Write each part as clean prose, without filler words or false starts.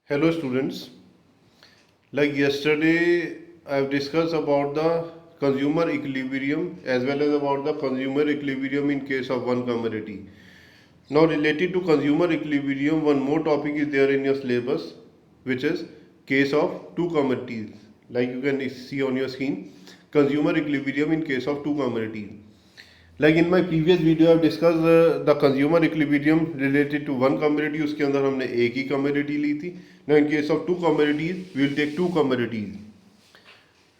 Hello students, like yesterday I have discussed about the consumer equilibrium as well as about the consumer equilibrium in case of one commodity. Now related to consumer equilibrium, one more topic is there in your syllabus, which is case of two commodities. Like you can see on your screen, consumer equilibrium in case of two commodities. Like in my previous video I've discussed the consumer equilibrium related to one commodity. उसके अंदर हमने एक ही commodity ली थी. Now in case of two commodities we will take two commodities.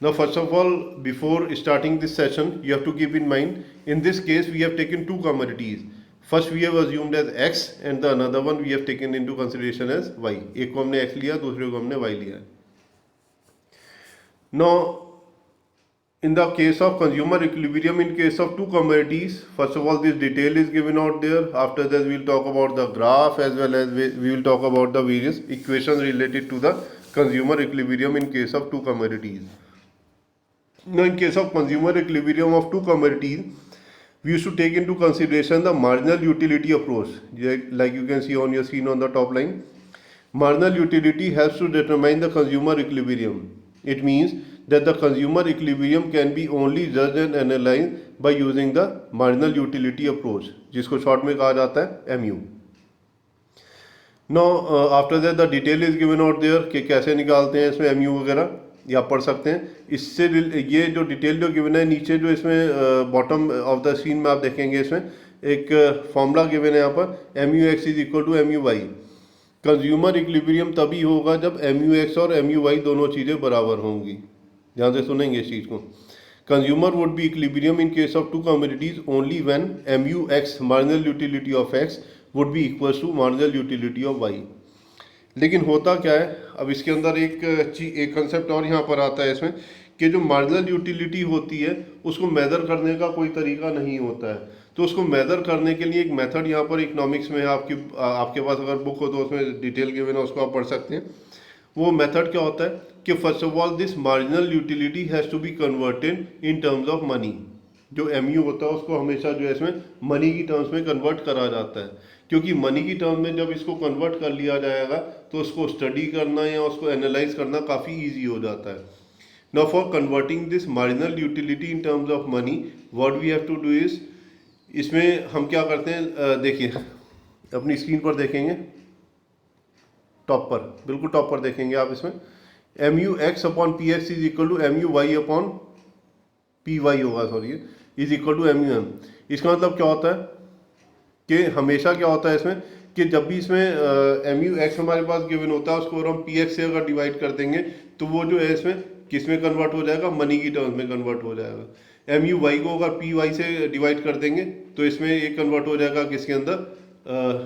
Now first of all, before starting this session you have to keep in mind, in this case we have taken two commodities. First we have assumed as x and the another one we have taken into consideration as y. एक को हमने x लिया, दूसरे को हमने y लिया. Now in the case of consumer equilibrium in case of two commodities, first of all this detail is given out there. After that we will talk about the graph as well as we will talk about the various equations related to the consumer equilibrium in case of two commodities. Now in case of consumer equilibrium of two commodities, we used to take into consideration the marginal utility approach. Like you can see on your screen on the top line, marginal utility helps to determine the consumer equilibrium. It means that the consumer equilibrium can be only judged and analyzed by using the marginal utility approach, जिसको short में कहा जाता है MU. Now after that the detail is given out there कि कैसे निकालते हैं इसमें MU वगैरह, या पढ़ सकते हैं. इससे ये जो डिटेल जो गिवन है नीचे, जो इसमें बॉटम ऑफ द स्क्रीन में आप देखेंगे, इसमें एक फॉर्मूला गिवन है यहाँ पर, MUX is equal to MUY. Consumer equilibrium तभी होगा जब MUX और MUY दोनों चीज़ें बराबर होंगी. ध्यान से सुनेंगे इस चीज़ को. Consumer would be equilibrium in case of two commodities only when MUX marginal utility of X would be equal to marginal utility of Y. लेकिन होता क्या है, अब इसके अंदर एक कंसेप्ट और यहाँ पर आता है इसमें, कि जो मार्जिनल यूटिलिटी होती है उसको मेज़र करने का कोई तरीका नहीं होता है. तो उसको मेज़र करने के लिए एक मेथड यहाँ पर इकोनॉमिक्स में है. आपके पास अगर बुक हो तो उसमें डिटेल गिवन है, उसको आप पढ़ सकते हैं. वो मेथड क्या होता है कि first of all this marginal utility has to be converted in terms of money. जो MU होता है उसको हमेशा जो है इसमें मनी की टर्म्स में कन्वर्ट करा जाता है, क्योंकि मनी की टर्म में जब इसको कन्वर्ट कर लिया जाएगा तो उसको स्टडी करना या उसको एनालाइज करना काफ़ी ईजी हो जाता है. Now for converting this marginal utility in terms of money, what we have to do is, इसमें हम क्या करते हैं, देखिए अपनी स्क्रीन पर देखेंगे, टॉप पर, बिल्कुल टॉप पर देखेंगे आप. इसमें MUX upon PX is equal to MUY upon PY होगा, sorry, is equal to MUM. इसका मतलब क्या होता है कि हमेशा क्या होता है इसमें कि जब भी इसमें MUX हमारे पास गिवन होता है, उसको अगर हम PX से अगर डिवाइड कर देंगे तो वो जो है इसमें किस में कन्वर्ट हो जाएगा, मनी की टर्म्स में कन्वर्ट हो जाएगा. MUY को अगर PY से डिवाइड कर देंगे तो इसमें एक कन्वर्ट हो जाएगा किसके अंदर,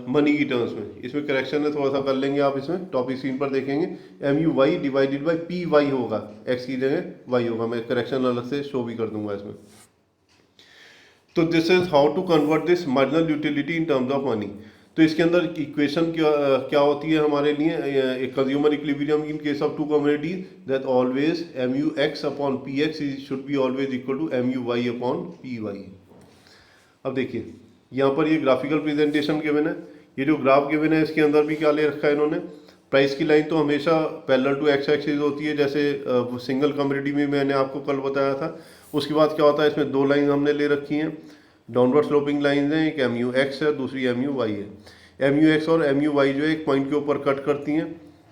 मनी की टर्म्स में. इसमें करेक्शन है, थोड़ा सा कर लेंगे आप. इसमें टॉपिक स्क्रीन पर देखेंगे MUY डिवाइडेड बाई PY होगा, X की जगह Y होगा. मैं करेक्शन अलग से शो भी कर दूंगा इसमें. तो this is how to convert this marginal utility in terms of money. तो इसके अंदर इक्वेशन क्या होती है हमारे लिए, एक consumer equilibrium in case of two commodities, that always MUX upon PX should be always equal to MUY upon PY. अब देखिए यहाँ पर ये ग्राफिकल प्रेजेंटेशन गिवन है. ये जो ग्राफ गिवन है इसके अंदर भी क्या ले रखा है इन्होंने, प्राइस की लाइन तो हमेशा पैरेलल टू X एक्सिस होती है, जैसे सिंगल कमोडिटी में मैंने आपको कल बताया था. उसके बाद क्या होता है, इसमें दो लाइन हमने ले रखी हैं, डाउनवर्ड स्लोपिंग लाइन है, एक MUX है, दूसरी MUY है. MUX और MUY जो है एक पॉइंट के ऊपर कट करती हैं,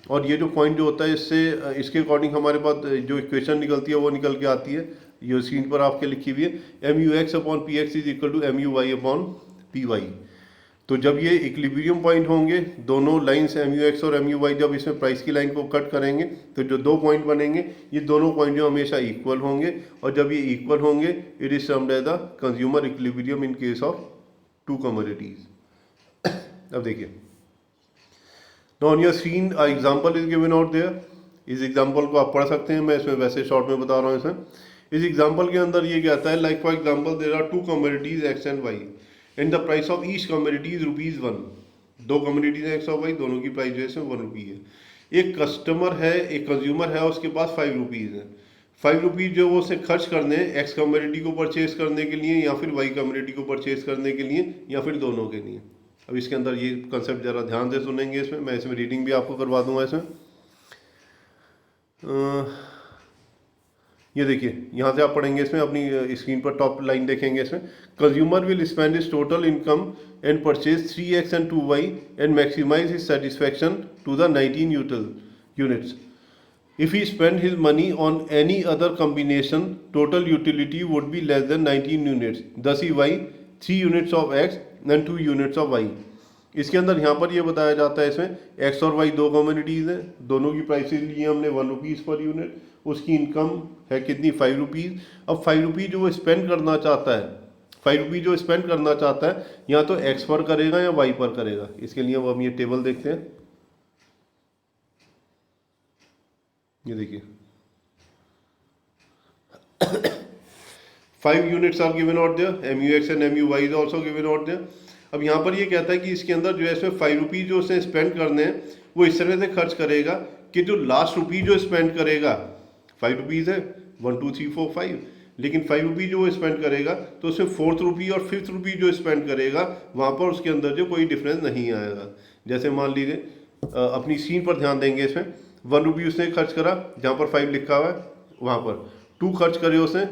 और ये जो पॉइंट जो होता है इसके अकॉर्डिंग हमारे पास जो इक्वेशन निकलती है वो निकल के आती है. ये स्क्रीन पर आपके लिखी हुई है, MUX upon PX is equal to MUY upon PY. तो जब ये इक्विलिब्रियम पॉइंट होंगे, दोनों लाइंस MUX और MUY जब इसमें प्राइस की लाइन को कट करेंगे तो जो दो पॉइंट बनेंगे, ये दोनों पॉइंट जो हमेशा इक्वल होंगे, और जब ये इक्वल होंगे it is termed as the consumer equilibrium in case of two commodities. अब देखिए, now on your screen example is given out there. इस एग्जांपल को आप पढ़ सकते हैं, मैं इसमें वैसे शॉर्ट में बता रहा हूँ. इसमें इस एग्जांपल के अंदर ये कहता है, like for example there are two commodities X and Y and the price of each commodity is ₹1. दो कमोडिटीज हैं X और Y, दोनों की प्राइस जो है इसमें ₹1 है. एक कस्टमर है, एक कंज्यूमर है, उसके पास ₹5 है. ₹5 जो वो उसे खर्च करने हैं X कमोडिटी को परचेज करने के लिए, या फिर Y कमोडिटी को परचेज करने के लिए, या फिर दोनों के लिए. अब इसके अंदर ये कंसेप्ट ज़रा ध्यान से सुनेंगे, इसमें मैं इसमें रीडिंग भी आपको करवा दूंगा इसमें। ये देखिए यहाँ से आप पढ़ेंगे इसमें, अपनी स्क्रीन पर टॉप लाइन देखेंगे इसमें, consumer will spend his total income and purchase 3x and 2y and maximise his satisfaction to the 19 units. If he spent his money on any other combination, total utility would be less than 19 units. Thus he buy 3 units of X and 2 units of Y. इसके अंदर यहाँ पर ये बताया जाता है इसमें X और Y दो कम्युनिटीज़ हैं, दोनों की प्राइसेस लिए हमने 1 रुपीज़ पर यूनिट, उसकी इनकम है कितनी 5 रुपीज़। अब 5 रुपीज़ जो वो स्पेंड करना चाहता है, 5 रुपीज़ जो स्पेंड करना चाहता है या तो X पर करेगा या Y पर करेगा। इसके लिए अब हम ये टेबल देखते हैं। ये देखिए 5 units are given out there, MUX and MUY is also given out there। अब यहाँ पर ये कहता है कि इसके अंदर जो है इसमें 5 रुपीज़ जो उसने स्पेंड करने हैं वो इस तरह से खर्च करेगा कि जो लास्ट रुपीज़ जो स्पेंड करेगा, 5 रुपीज़ है 1 2 3 4 5, लेकिन 5 रुपीज़ जो वो स्पेंड करेगा तो उसमें 4th रुपी और 5th रुपी जो स्पेंड करेगा वहाँ पर उसके अंदर जो कोई डिफरेंस नहीं आएगा। जैसे मान लीजिए अपनी स्क्रीन पर ध्यान देंगे इसमें, 1 रुपी उसने खर्च करा जहाँ पर 5 लिखा हुआ है वहाँ पर, 2 खर्च करे उसने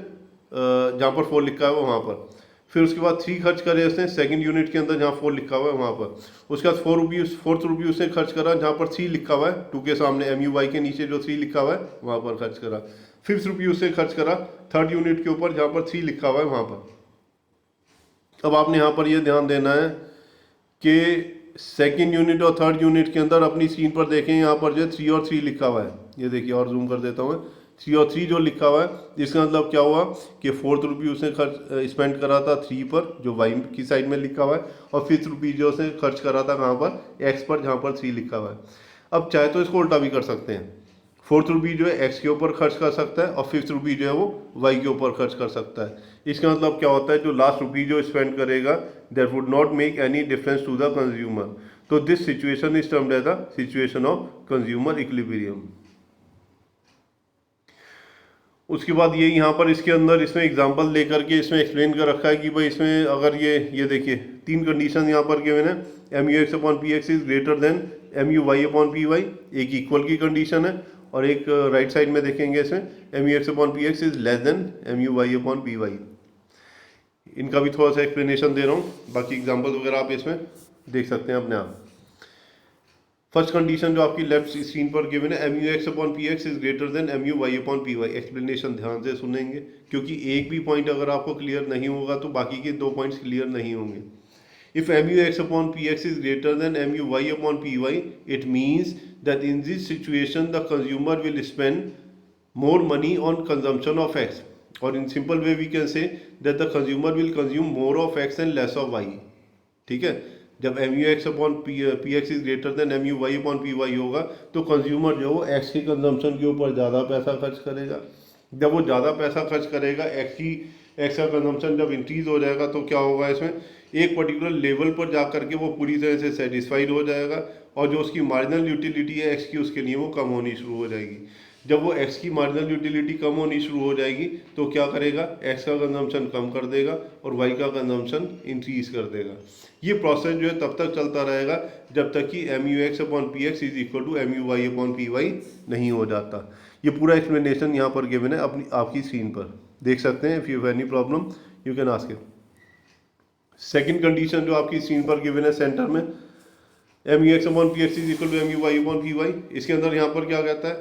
जहाँ पर 4 लिखा हुआ है वहाँ पर, फिर उसके बाद 3 खर्च करे उसने सेकंड यूनिट के अंदर जहाँ 4 लिखा हुआ है वहाँ पर, उसके बाद 4th रुपी उसने खर्च करा जहाँ पर 3 लिखा हुआ है, 2 के सामने MUY के नीचे जो 3 लिखा हुआ है वहाँ पर खर्च करा। 5th रुपी उसने खर्च करा 3rd यूनिट के ऊपर जहाँ पर 3 लिखा हुआ है वहाँ पर। अब आपने यहाँ पर यह ध्यान देना है कि सेकेंड यूनिट और 3rd यूनिट के अंदर अपनी स्क्रीन पर देखें, यहाँ पर जो 3 और 3 लिखा हुआ है, ये देखिए और जूम कर देता हूँ, 3 और 3 जो लिखा हुआ है इसका मतलब क्या हुआ कि 4th रुपी उसने खर्च स्पेंड करा था 3 पर जो वाई की साइड में लिखा हुआ है, और 5th रुपी जो उसने खर्च करा था कहाँ पर, एक्स पर जहाँ पर 3 लिखा हुआ है। अब चाहे तो इसको उल्टा भी कर सकते हैं, 4th रुपी जो है एक्स के ऊपर खर्च कर सकता है और 5th रुपी जो है वो वाई के ऊपर खर्च कर सकता है। इसका मतलब क्या होता है, जो लास्ट रुपी जो स्पेंड करेगा that would not make any difference to the consumer. तो this situation is termed as the situation of consumer equilibrium. उसके बाद ये यहाँ पर इसके अंदर इसमें एग्जांपल लेकर के इसमें एक्सप्लेन कर रखा है कि भाई इसमें अगर ये देखिए 3 कंडीशन यहाँ पर गिवन है, MUX/PX is greater than MUY/PY, एक इक्वल की कंडीशन है, और एक राइट साइड में देखेंगे इसमें MUX/PX is less than MUY/PY। इनका भी थोड़ा सा एक्सप्लेनेशन दे रहा हूँ, बाकी एग्जांपल वगैरह आप इसमें देख सकते हैं अपने आप। फर्स्ट कंडीशन जो आपकी लेफ्ट स्क्रीन पर गिवन है, MUX/PX is greater than MUY/PY। Explanation ध्यान से सुनेंगे क्योंकि एक भी पॉइंट अगर आपको क्लियर नहीं होगा तो बाकी के 2 पॉइंट्स क्लियर नहीं होंगे। If MUX/PX is greater than MUY/PY, it means that in this situation the consumer will spend more money on consumption of X, or in simple way we can say that the consumer will consume more of X and less of Y। ठीक है, जब MUX/PX is greater than MUY/PY होगा तो consumer जो वो X की consumption के ऊपर ज़्यादा पैसा खर्च करेगा। जब वो ज़्यादा पैसा खर्च करेगा, X का कंजम्पशन जब इंक्रीज हो जाएगा तो क्या होगा, इसमें एक पर्टिकुलर लेवल पर जा करके वो पूरी तरह से सेटिस्फाइड हो जाएगा, और जो उसकी मार्जिनल यूटिलिटी है X की उसके लिए वो कम होनी शुरू हो जाएगी। जब वो X की मार्जिनल यूटिलिटी कम होनी शुरू हो जाएगी तो क्या करेगा, X का कंजम्पशन कम कर देगा और Y का कंजम्पशन इंक्रीज कर देगा। ये प्रोसेस जो है तब तक चलता रहेगा जब तक कि MUX/PX is equal to MUY/PY नहीं हो जाता। ये पूरा एक्सप्लेनेशन यहाँ पर गिवन है, अपनी आपकी स्क्रीन पर देख सकते हैं। If you have any problem you can ask it. Second condition जो आपकी स्क्रीन पर गिवन है सेंटर में, MUX/PX is equal to MUY/PY, इसके अंदर यहाँ पर क्या कहता है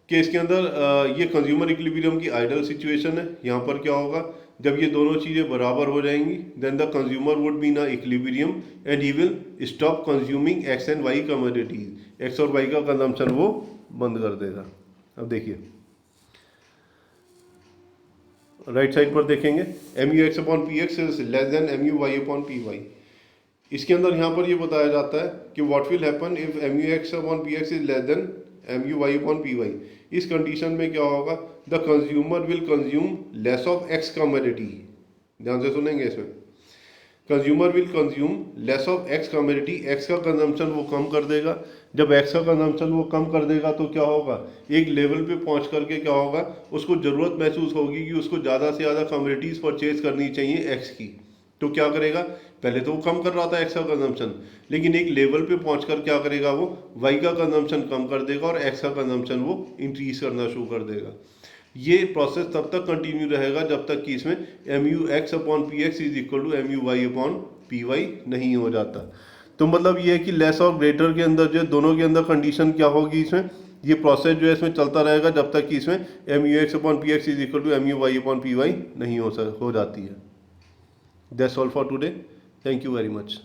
कि इसके अंदर ये कंज्यूमर इक्विलिब्रियम की आइडियल सिचुएशन है। यहाँ पर क्या होगा, जब ये दोनों चीज़ें बराबर हो जाएंगी then the consumer would be in equilibrium and he will stop consuming X and Y commodities. X और Y का कंजम्पशन वो बंद कर देगा। अब देखिए राइट साइड पर देखेंगे MUX/PX is less than MUY/PY। इसके अंदर यहाँ पर ये बताया जाता है कि what will happen if MUX/PX is less than MUY/PY। इस कंडीशन में क्या होगा, the consumer will consume less of X commodity. ध्यान से सुनेंगे इसमें, consumer will consume less of X commodity, X का कंजम्पशन वो कम कर देगा। जब X का कंजम्पशन वो कम कर देगा तो क्या होगा, एक लेवल पे पहुंच करके क्या होगा, उसको ज़रूरत महसूस होगी कि उसको ज़्यादा से ज़्यादा कमोडिटीज़ परचेज करनी चाहिए X की। तो क्या करेगा, पहले तो वो कम कर रहा था एक्स का कंजम्पशन, लेकिन एक लेवल पे पहुंचकर क्या करेगा, वो वाई का कंजम्पशन कम कर देगा और एक्स का कंजम्पशन वो इंक्रीज करना शुरू कर देगा। ये प्रोसेस तब तक कंटिन्यू रहेगा जब तक कि इसमें M U X upon P X is equal to M U Y upon P Y नहीं हो जाता। तो मतलब ये है कि लेस और ग्रेटर के अंदर जो दोनों के अंदर कंडीशन क्या होगी, इसमें ये प्रोसेस जो है इसमें चलता रहेगा जब तक कि इसमें M U X upon P X is equal to M U Y upon P Y नहीं हो जाती है। That's all for today, thank you very much.